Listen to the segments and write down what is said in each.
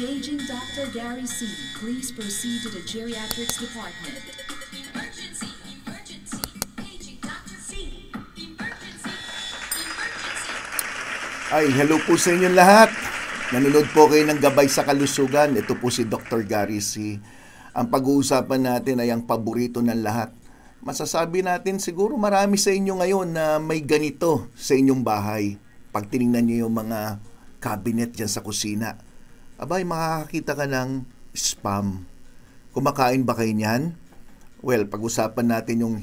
Paging Dr. Gary C. Please proceed to the geriatrics department. Emergency! Emergency! Paging Dr. C. Emergency! Emergency! Ay, hello po sa inyong lahat. Nanonood po kayo ng Gabay sa Kalusugan. Ito po si Dr. Gary C. Ang pag-uusapan natin ay ang paborito ng lahat. Masasabi natin siguro marami sa inyo ngayon na may ganito sa inyong bahay. Pag tinignan niyo yung mga cabinet dyan sa kusina, abay, makakakita ka ng spam. Kumakain ba kayo niyan? Well, pag-usapan natin yung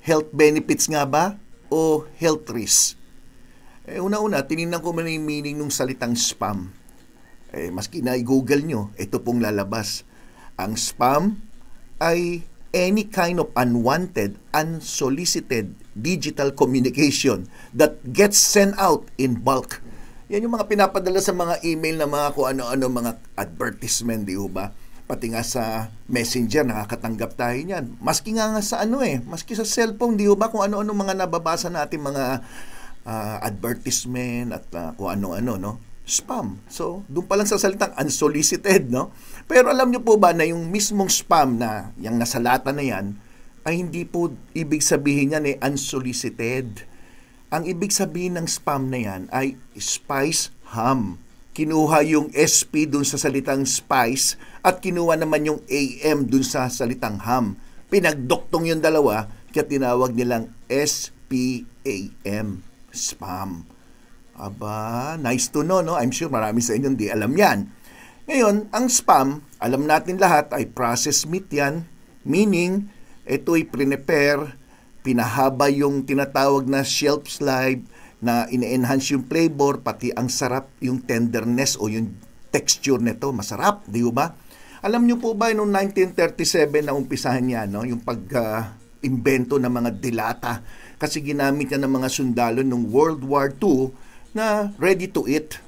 health benefits nga ba o health risk. Una-una, tinignan ko man yung meaning ng salitang spam. Maski na i-google nyo, ito pong lalabas. Ang spam ay any kind of unwanted, unsolicited digital communication that gets sent out in bulk. Yan yung mga pinapadala sa mga email na mga kung ano-ano, mga advertisement, di ba? Pati nga sa messenger, nakakatanggap tayo niyan. Maski nga sa maski sa cellphone, di ba? Kung ano-ano mga nababasa natin, mga advertisement at kung ano-ano, no? Spam. So, doon pa lang sa salitang unsolicited, no? Pero alam niyo po ba na yung mismong spam na yung nasa lata na yan, ay hindi po ibig sabihin yan unsolicited. Ang ibig sabihin ng spam na yan ay spice ham. Kinuha yung SP dun sa salitang spice at kinuha naman yung AM dun sa salitang ham. Pinagdoktong yung dalawa kaya tinawag nilang SPAM. Spam. Aba, nice to know, no? I'm sure marami sa inyo hindi alam yan. Ngayon, ang spam, alam natin lahat, ay processed meat yan. Meaning, ito'y prepare, pinahaba yung tinatawag na shelf life, na ine-enhance yung flavor, pati ang sarap, yung tenderness o yung texture nito, masarap, di ba? Alam niyo po ba, noong 1937 na umpisahan yan, no? Yung pag-imbento ng mga dilata, kasi ginamit yan ng mga sundalo noong World War II na ready to eat.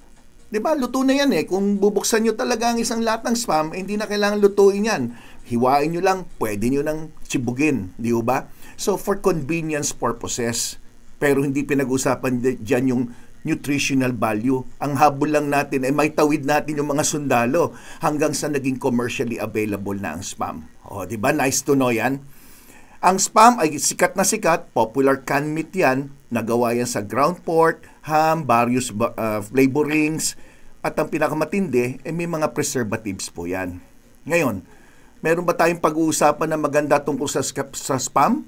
Di ba? Luto na yan . Kung bubuksan nyo talaga ang isang latang spam, hindi na kailangan lutuin yan. Hiwain nyo lang, pwede nyo nang sibugin. Di ba? So, for convenience purposes. Pero hindi pinag-usapan dyan yung nutritional value. Ang habol lang natin ay may tawid natin yung mga sundalo hanggang sa naging commercially available na ang spam. O, di ba? Nice to know yan. Ang spam ay sikat na sikat, popular canned meat yan, nagawa yan sa ground pork, ham, various flavorings, at ang pinakamatindi, may mga preservatives po yan. Ngayon, meron ba tayong pag-uusapan na maganda tungkol sa spam?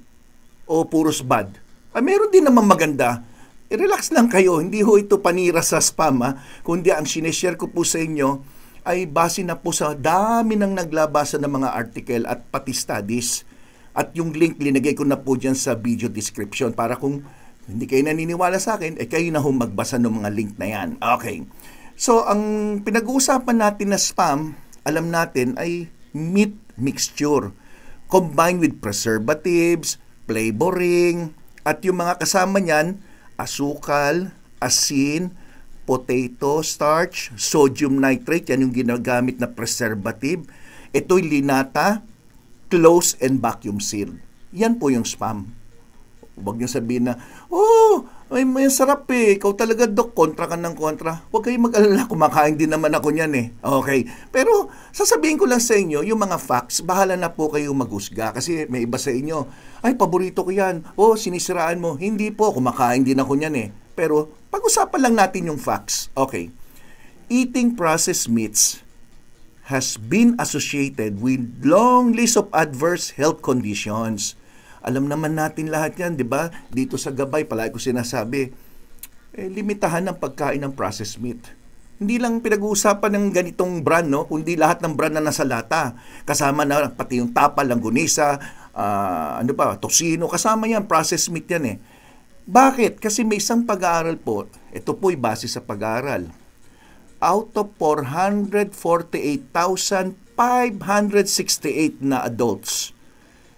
O puros bad? Meron din naman maganda. Relax lang kayo, hindi ho ito panira sa spam, kundi ang sineshare ko po sa inyo ay base na po sa dami ng naglabasa ng mga article at pati studies. At yung link, linagay ko na po dyan sa video description para kung hindi kayo naniniwala sa akin, kayo na ho magbasa ng mga link na yan. Okay. So, ang pinag-uusapan natin na spam, alam natin ay meat mixture combined with preservatives, flavoring, at yung mga kasama niyan, asukal, asin, potato starch, sodium nitrate, yan yung ginagamit na preservative. Ito'y linata, close and vacuum sealed. Yan po yung spam. Huwag niyo sabihin na, may sarap ikaw talaga, Dok, kontra ka ng kontra. Huwag kayong mag-alala, kumakain din naman ako niyan Okay. Pero, sasabihin ko lang sa inyo, yung mga facts, bahala na po kayong maghusga. Kasi may iba sa inyo, ay, paborito ko yan. Sinisiraan mo. Hindi po, kumakain din ako niyan Pero, pag-usapan lang natin yung facts. Okay. Eating processed meats has been associated with long list of adverse health conditions. Alam naman natin lahat yan, di ba? Dito sa Gabay, palagi ko sinasabi, limitahan ng pagkain ng processed meat. Hindi lang pinag-uusapan ng ganitong brand, no? Kundi lahat ng brand na nasa lata. Kasama na pati yung tapa, langgunisa, tosino, kasama yan, processed meat yan Bakit? Kasi may isang pag-aaral po, ito po'y base sa pag-aaral. Out of 448,568 na adults,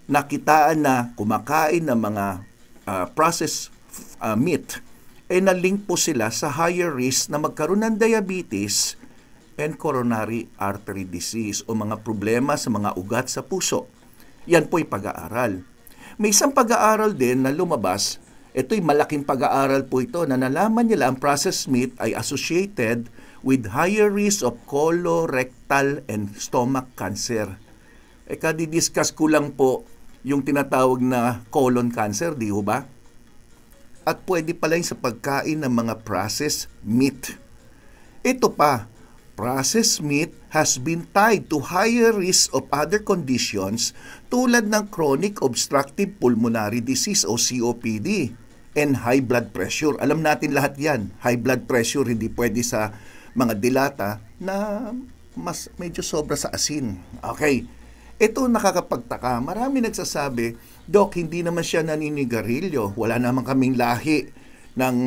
nakitaan na kumakain ng mga processed meat, na-link po sila sa higher risk na magkaroon ng diabetes and coronary artery disease o mga problema sa mga ugat sa puso. Yan po'y pag-aaral. May isang pag-aaral din na lumabas, Ito'y malaking pag-aaral po ito na nalaman nila ang processed meat ay associated with higher risk of colorectal and stomach cancer. Kadidiscuss ko lang po yung tinatawag na colon cancer, di ho ba? At pwede pala yung sa pagkain ng mga processed meat. Ito pa, processed meat has been tied to higher risk of other conditions tulad ng chronic obstructive pulmonary disease o COPD and high blood pressure. Alam natin lahat yan. High blood pressure hindi pwede sa mga dilata na mas medyo sobra sa asin. Okay. Ito nakakapagtaka. Marami nagsasabi, Doc, hindi naman siya naninigarilyo. Wala naman kaming lahi ng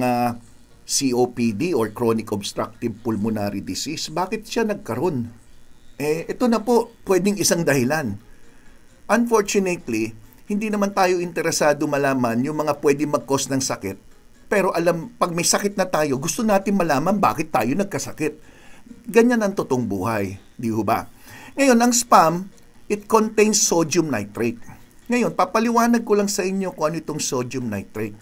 COPD or chronic obstructive pulmonary disease. Bakit siya nagkaroon? Ito na po, pwedeng isang dahilan. Unfortunately, hindi naman tayo interesado malaman yung mga pwedeng mag-cause ng sakit. Pero pag may sakit na tayo, gusto natin malaman bakit tayo nagkasakit. Ganyan ang totoong buhay, di ba? Ngayon, ang spam, it contains sodium nitrate. Ngayon, papaliwanag ko lang sa inyo kung ano itong sodium nitrate.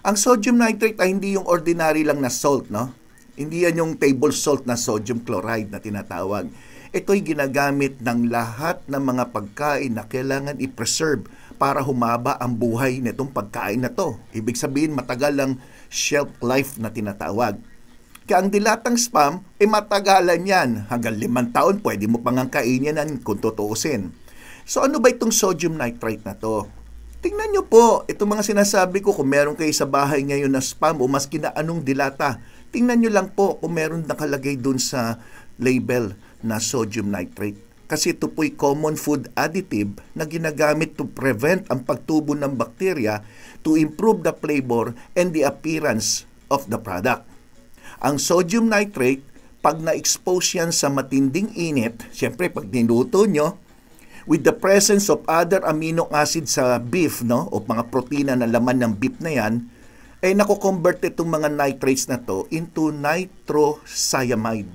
Ang sodium nitrate ay hindi yung ordinary lang na salt, no? Hindi yan yung table salt na sodium chloride na tinatawag. Ito'y ginagamit ng lahat ng mga pagkain na kailangan i-preserve para humaba ang buhay nitong pagkain na to. Ibig sabihin, matagal ang shelf life na tinatawag. Kaya ang dilatang spam, matagalan yan. Hanggang 5 taon, pwede mo pang kainin yan kung tutuusin. So ano ba itong sodium nitrate na to? Tingnan nyo po, itong mga sinasabi ko, kung meron kayo sa bahay ngayon na spam o maski na anong dilata, tingnan nyo lang po kung meron nakalagay dun sa label na sodium nitrate. Kasi ito po'y common food additive na ginagamit to prevent ang pagtubo ng bakterya to improve the flavor and the appearance of the product. Ang sodium nitrate, pag na-expose yan sa matinding init, siyempre pag niluto nyo, with the presence of other amino acid sa beef, no, o mga protina na laman ng beef na yan, ay nakoconvert itong mga nitrates na to into nitrocyanamine.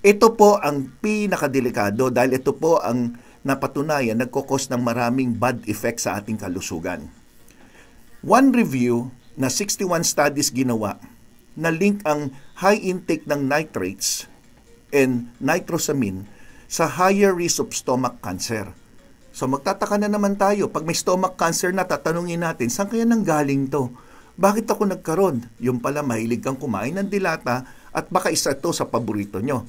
Ito po ang pinakadelikado dahil ito po ang napatunayan nagkukos ng maraming bad effects sa ating kalusugan. One review na 61 studies ginawa na link ang high intake ng nitrates and nitrosamine sa higher risk of stomach cancer. So magtataka na naman tayo, pag may stomach cancer na, tatanungin natin, saan kaya nanggaling to? Bakit ako nagkaroon? Yung pala, mahilig kang kumain ng dilata at baka isa to sa paborito nyo.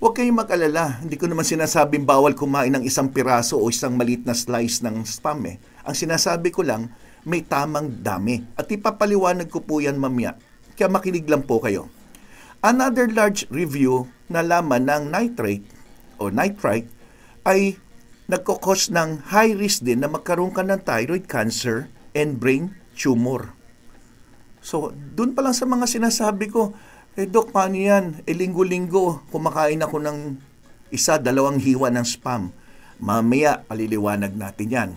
Huwag kayong mag-alala, hindi ko naman sinasabing bawal kumain ng isang piraso o isang maliit na slice ng spam eh. Ang sinasabi ko lang, may tamang dami. At ipapaliwanag ko po yan mamaya. Kaya makinig lang po kayo. Another large review na laman ng nitrate o nitrite ay nagkukos ng high risk din na magkaroon ka ng thyroid cancer and brain tumor. So, dun pa lang sa mga sinasabi ko, Dok, paano yan? Linggo-linggo, kumakain ako ng 1-2 hiwa ng spam. Mamaya, paliliwanag natin yan.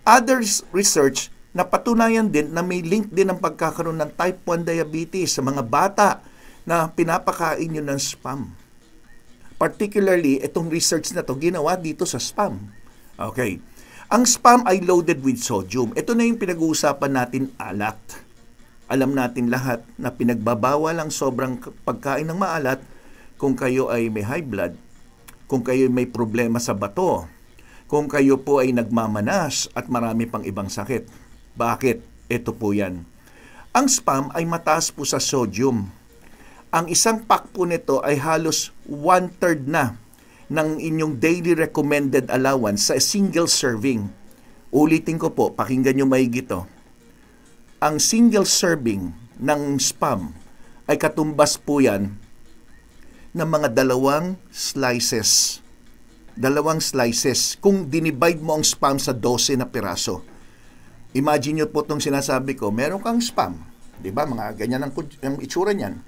Others research, napatunayan din na may link din ang pagkakaroon ng type 1 diabetes sa mga bata na pinapakain nyo ng spam. Particularly, itong research na to ginawa dito sa spam. Okay. Ang spam ay loaded with sodium. Ito na yung pinag-uusapan natin, alat. Alam natin lahat na pinagbabawal ang sobrang pagkain ng maalat kung kayo ay may high blood, kung kayo may problema sa bato, kung kayo po ay nagmamanas at marami pang ibang sakit. Bakit? Ito po yan. Ang spam ay mataas po sa sodium. Ang isang pack po nito ay halos 1/3 na ng inyong daily recommended allowance sa single serving. Ulitin ko po, pakinggan nyo maigi ito. Ang single serving ng spam ay katumbas po yan ng mga 2 slices. 2 slices. Kung dinivide mo ang spam sa 12 na piraso. Imagine nyo po itong sinasabi ko, meron kang spam. Diba? Mga ganyan ang itsura niyan.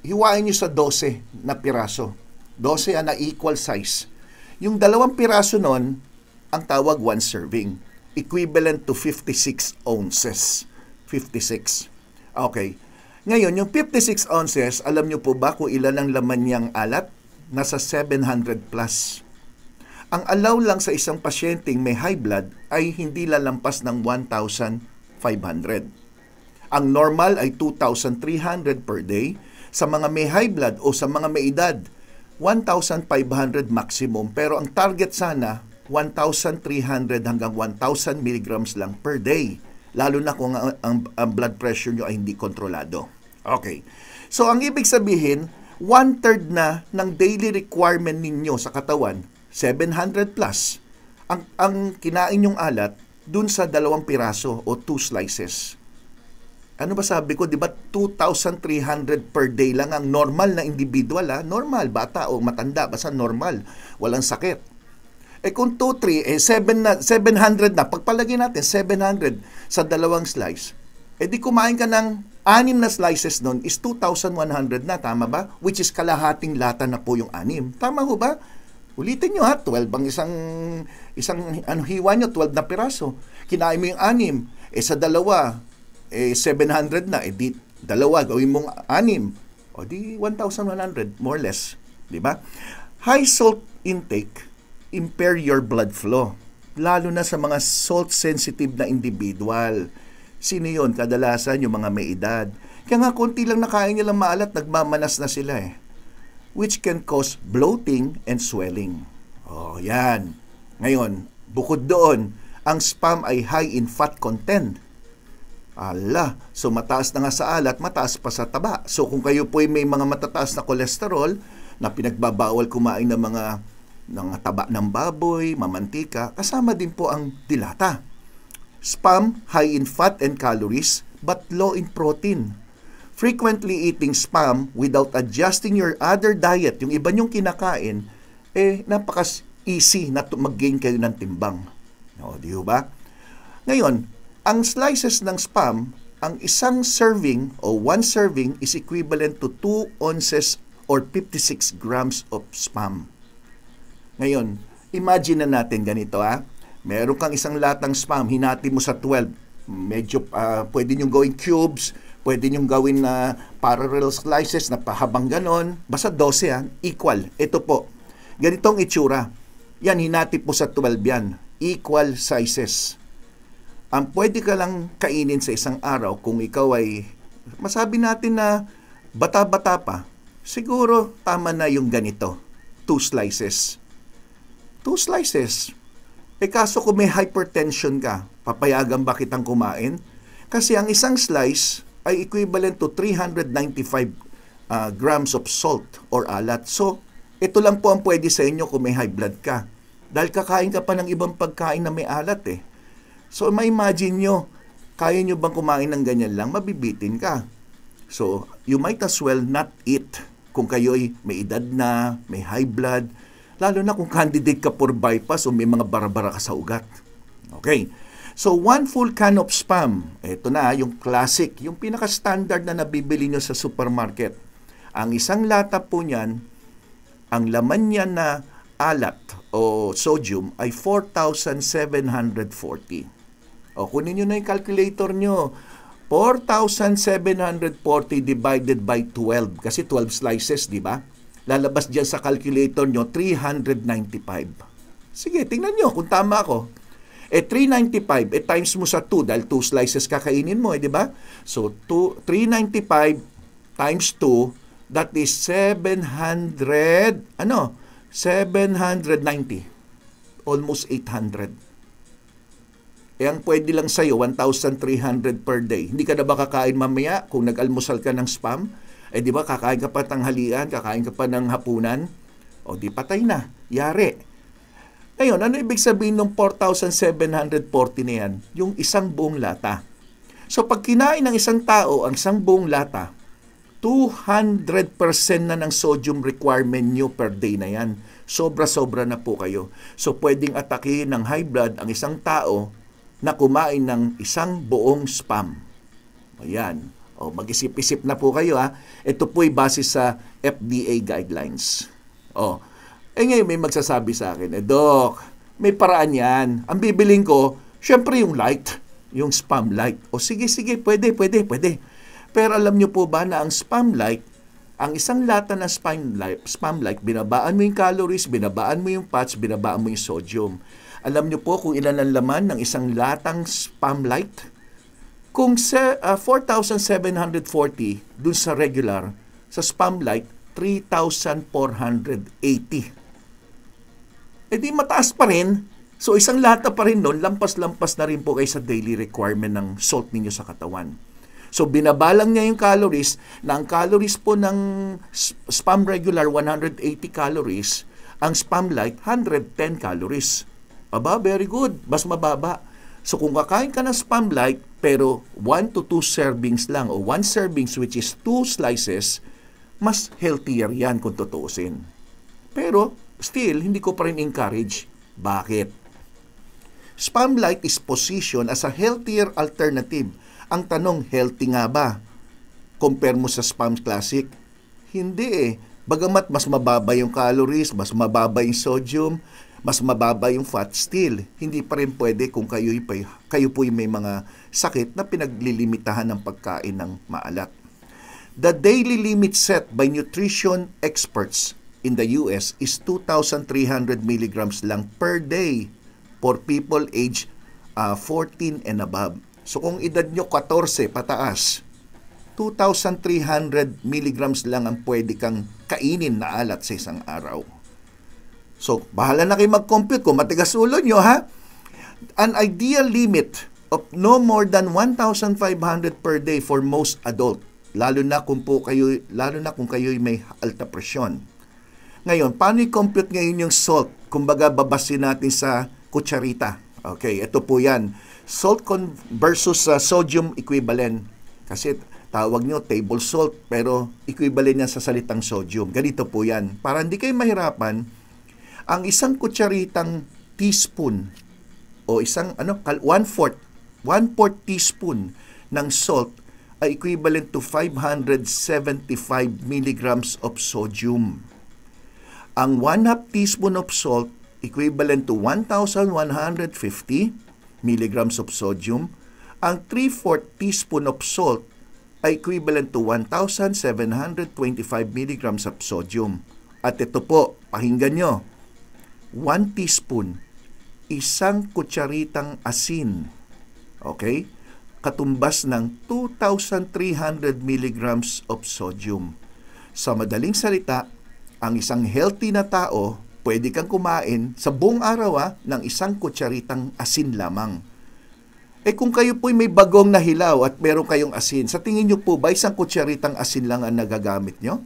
Hiwain nyo sa 12 na piraso. 12 na equal size. Yung 2 piraso nun, ang tawag 1 serving. Equivalent to 56 ounces. 56. Okay. Ngayon, yung 56 ounces, alam nyo po ba kung ilan ang laman niyang alat? Nasa 700 plus. Ang allow lang sa isang pasyenteng may high blood ay hindi lalampas ng 1,500. Ang normal ay 2,300 per day. Sa mga may high blood o sa mga may edad, 1,500 maximum. Pero ang target sana, 1,300 hanggang 1,000 milligrams lang per day. Lalo na kung ang blood pressure nyo ay hindi kontrolado. Okay. So, ang ibig sabihin, 1/3 na ng daily requirement ninyo sa katawan, 700 plus, ang kinain yung alat dun sa 2 piraso o 2 slices. Ano ba sabi ko, di ba 2,300 per day lang ang normal na individual, normal, bata o matanda, basta normal, walang sakit. Kung 2, 3, 700 na, pagpalagay natin 700 sa 2 slice, di kumain ka ng 6 na slices nun is 2,100 na, tama ba? Which is kalahating lata na po yung 6. Tama ho ba? Ulitin nyo 12 ang isang hiwa nyo, 12 na piraso. Kinain mo yung 6, sa 2, 700 na, di 2, gawin mong 6. O di 1,100, more or less. Di ba? High salt intake impair your blood flow. Lalo na sa mga salt-sensitive na individual. Sino yun? Kadalasan yung mga may edad. Kaya nga, konti lang nakain nilang maalat, nagmamanas na sila which can cause bloating and swelling. Yan. Ngayon, bukod doon, ang spam ay high in fat content. So mataas na nga sa alat, mataas pa sa taba. So kung kayo po ay may mga matataas na kolesterol na pinagbabawal kumain ng mga taba ng baboy, mamantika, kasama din po ang dilata. Spam, high in fat and calories, but low in protein. Frequently eating spam without adjusting your other diet, yung iba nyong kinakain, napaka-easy na mag-gain kayo ng timbang. Di ba? Ngayon, ang slices ng spam, ang isang serving o 1 serving is equivalent to 2 ounces or 56 grams of spam. Ngayon, imagine na natin ganito Meron kang isang latang spam, hinati mo sa 12. Medyo pwede nyo gawing cubes, pwede nyo gawin na parallel slices na pahabang ganon. Basta 12 equal. Ito po, ganitong itsura. Yan, hinati po sa 12 yan. Equal sizes. Ang pwede ka lang kainin sa isang araw kung ikaw ay, masabi natin na bata-bata pa, siguro tama na yung ganito. 2 slices. 2 slices. Kaso kung may hypertension ka, papayagan ba kitang kumain? Kasi ang isang slice ay equivalent to 395 grams of salt or alat. So, ito lang po ang pwede sa inyo kung may high blood ka. Dahil kakain ka pa ng ibang pagkain na may alat So, ma-imagine nyo, kaya nyo bang kumain ng ganyan lang? Mabibitin ka. So, you might as well not eat kung kayo'y may edad na, may high blood, lalo na kung candidate ka for bypass o may mga bara-bara ka sa ugat. Okay. So, 1 full can of spam. Ito na, yung classic, yung pinaka-standard na nabibili nyo sa supermarket. Ang isang lata po niyan, ang laman niya na alat o sodium ay 4,740. Kunin nyo na yung calculator nyo. 4,740 divided by 12. Kasi 12 slices, di ba? Lalabas dyan sa calculator nyo, 395. Sige, tingnan nyo kung tama ako. 395, times mo sa 2 dahil 2 slices kakainin mo, di ba? So, 395 times 2, that is 790. Almost 800. Ang pwede lang sa'yo, 1,300 per day. Hindi ka na ba kakain mamaya kung nag-almusal ka ng spam? Di ba, kakain ka pa tanghalian, kakain ka pa ng hapunan? Di patay na. Yari. Ngayon, ano ibig sabihin ng 4,740 na yan? Yung isang buong lata. So, pag kinain ng isang tao ang isang buong lata, 200% na ng sodium requirement nyo per day na yan. Sobra-sobra na po kayo. So, pwedeng atakihin ng high blood ang isang tao na kumain ng isang buong spam. Ayan. Mag-isip-isip na po kayo Ito po'y base sa FDA guidelines. Ngayon may magsasabi sa akin, Doc, may paraan yan. Ang bibiling ko, syempre yung light, yung spam light. Sige, pwede. Pero alam nyo po ba na ang spam light, ang isang lata na spam light, binabaan mo yung calories, binabaan mo yung fats, binabaan mo yung sodium. Alam nyo po kung ilan ang laman ng isang latang spam light? Kung 4,740 dun sa regular, sa Spam Lite, 3,480. Eh di mataas pa rin. So isang lata pa rin nun, lampas-lampas na rin po kayo sa daily requirement ng salt ninyo sa katawan. So binabalang niya yung calories, na ang calories po ng Spam regular 180 calories, ang Spam Lite 110 calories. Aba, very good. Mas mababa. So kung kakain ka ng Spam Lite, pero 1 to 2 servings lang, o 1 servings which is 2 slices, mas healthier yan kung tutuusin. Pero still, hindi ko pa rin encourage. Bakit? Spam Lite is positioned as a healthier alternative. Ang tanong, healthy nga ba? Compare mo sa Spam Classic? Hindi eh. Bagamat mas mababa yung calories, mas mababa yung sodium, mas mababa yung fat, still, hindi pa rin pwede kung kayo po'y may mga sakit na pinaglilimitahan ng pagkain ng maalat. The daily limit set by nutrition experts in the US is 2,300 milligrams lang per day for people age 14 and above. So kung edad nyo 14 pataas, 2,300 milligrams lang ang pwede kang kainin na alat sa isang araw. So, bahala na kayo mag-compute kung matigas ulo nyo, ha? An ideal limit of no more than 1,500 per day for most adult, lalo na kung kayo may alta presyon. Ngayon, paano i-compute ngayon yung salt? Kumbaga, babasin natin sa kutsarita. Okay, ito po yan. Salt versus sodium equivalent. Kasi tawag nyo table salt, pero equivalent yan sa salitang sodium. Ganito po yan. Para hindi kayo mahirapan, ang isang kutsaritang teaspoon o isang 1/4 teaspoon ng salt ay equivalent to 575 milligrams of sodium. Ang 1/2 teaspoon of salt equivalent to 1,150 milligrams of sodium. Ang 3/4 teaspoon of salt ay equivalent to 1,725 milligrams of sodium. At ito po, pakinggan nyo, 1 teaspoon, isang kutsaritang asin, okay? Katumbas ng 2,300 milligrams of sodium. Sa madaling salita, ang isang healthy na tao, pwede kang kumain sa buong araw ng isang kutsaritang asin lamang. Eh kung kayo po'y may bagong na hilaw at meron kayong asin, sa tingin nyo po ba isang kutsaritang asin lang ang nagagamit nyo?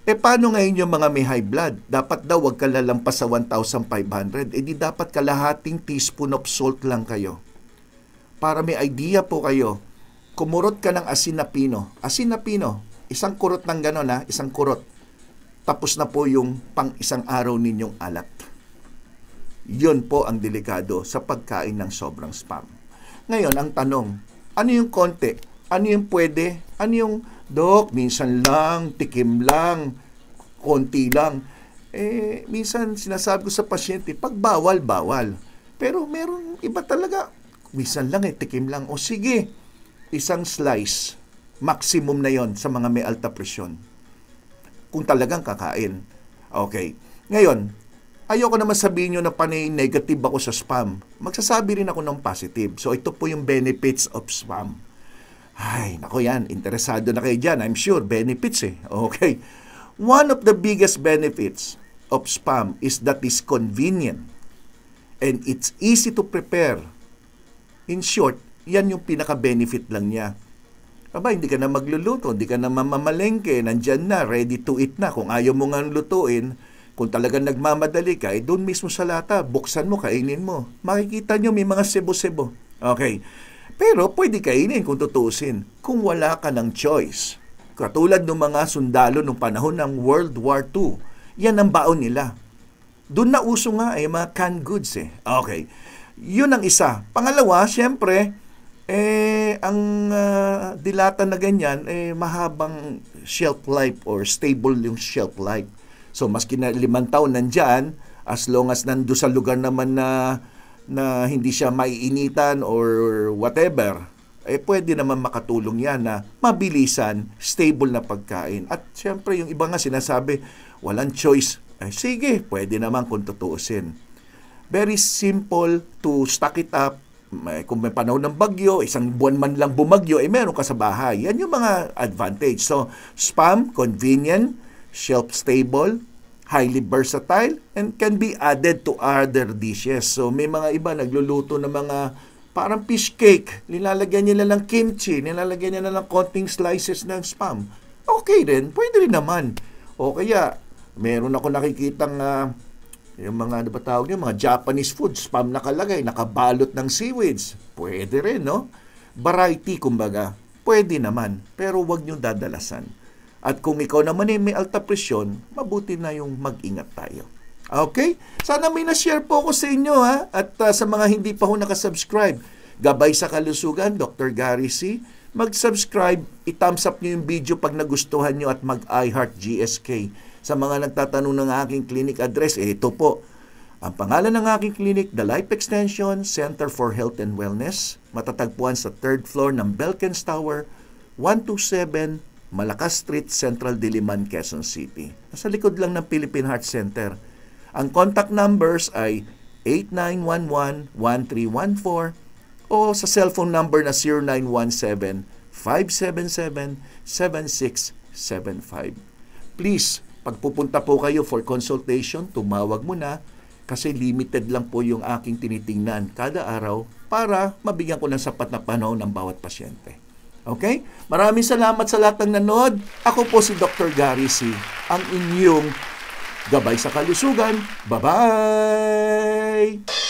Eh paano ngayon yung mga may high blood? Dapat daw wag ka lalampas sa 1,500. Eh di dapat kalahating teaspoon of salt lang kayo. Para may idea po kayo, kumurot ka ng asin na pino. Asin na pino, isang kurot ng gano'n isang kurot. Tapos na po yung pang isang araw ninyong alat. Yun po ang delikado sa pagkain ng sobrang spam. Ngayon, ang tanong, ano yung konti? Ano yung pwede? Ano yung, Dok, minsan lang, tikim lang, konti lang. Eh, minsan sinasabi ko sa pasyente, pag bawal, bawal. Pero meron iba talaga, minsan lang tikim lang. O sige, isang slice, maximum na yon sa mga may alta presyon. Kung talagang kakain. Okay. Ngayon, ayoko naman sabihin nyo na panay negative ako sa spam. Magsasabi rin ako ng positive. So, ito po yung benefits of spam. Ay, nako yan. Interesado na kayo dyan. I'm sure. Benefits Okay. One of the biggest benefits of spam is that it's convenient. And it's easy to prepare. In short, yan yung pinaka-benefit lang niya. Aba, hindi ka na magluluto, hindi ka na mamamalengke, nandyan na, ready to eat na. Kung ayaw mo nga lutuin, kung talagang nagmamadali ka, doon mismo sa lata, buksan mo, kainin mo. Makikita nyo, may mga sebo-sebo. Okay. Pero pwede kainin kung tutusin, kung wala ka ng choice. Katulad ng mga sundalo nung panahon ng World War II, yan ang baon nila. Doon na uso nga mga canned goods Okay. Yun ang isa. Pangalawa, syempre, ang dilata na ganyan, mahabang shelf life or stable yung shelf life. So, maski na 5 taon nandyan, as long as nando sa lugar naman na hindi siya maiinitan or whatever, pwede naman makatulong yan na mabilisan, stable na pagkain. At syempre, yung iba nga sinasabi, walang choice. Sige, pwede naman kung tutuusin. Very simple to stock it up kung may panahon ng bagyo, isang buwan man lang bumagyo, meron ka sa bahay. Yan yung mga advantage. So, spam, convenient, shelf-stable, highly versatile, and can be added to other dishes. So, may mga iba nagluluto ng mga parang fish cake. Nilalagyan nila ng kimchi, nilalagyan nila ng konting slices ng spam. Okay rin, pwede rin naman. O kaya, meron ako nakikitang yung mga, ano ba tawag niyo, mga Japanese food, spam nakalagay, nakabalot ng seaweeds. Pwede rin, no? Variety, kumbaga. Pwede naman, pero wag niyo dadalasan. At kung ikaw naman may alta presyon, mabuti na yung mag-ingat tayo. Okay? Sana may na-share po ako sa inyo, ha? At sa mga hindi pa ho nakasubscribe, Gabay sa Kalusugan, Dr. Gary C. Mag-subscribe, i-thumbs up niyo yung video pag nagustuhan niyo at mag-iHeart GSK. Sa mga nagtatanong ng aking clinic address, ito po. Ang pangalan ng aking clinic, The Life Extension Center for Health and Wellness. Matatagpuan sa 3rd floor ng Belkens Tower, 127 Malacas Street, Central Diliman, Quezon City. Nasa likod lang ng Philippine Heart Center. Ang contact numbers ay 8911-1314 o sa cellphone number na 0917-577-7675. Please, pagpupunta po kayo for consultation, tumawag mo na kasi limited lang po yung aking tinitingnan kada araw para mabigyan ko ng sapat na panahon ng bawat pasyente. Okay? Maraming salamat sa lahat ng nanood. Ako po si Dr. Gary C., ang inyong Gabay sa Kalusugan. Bye-bye!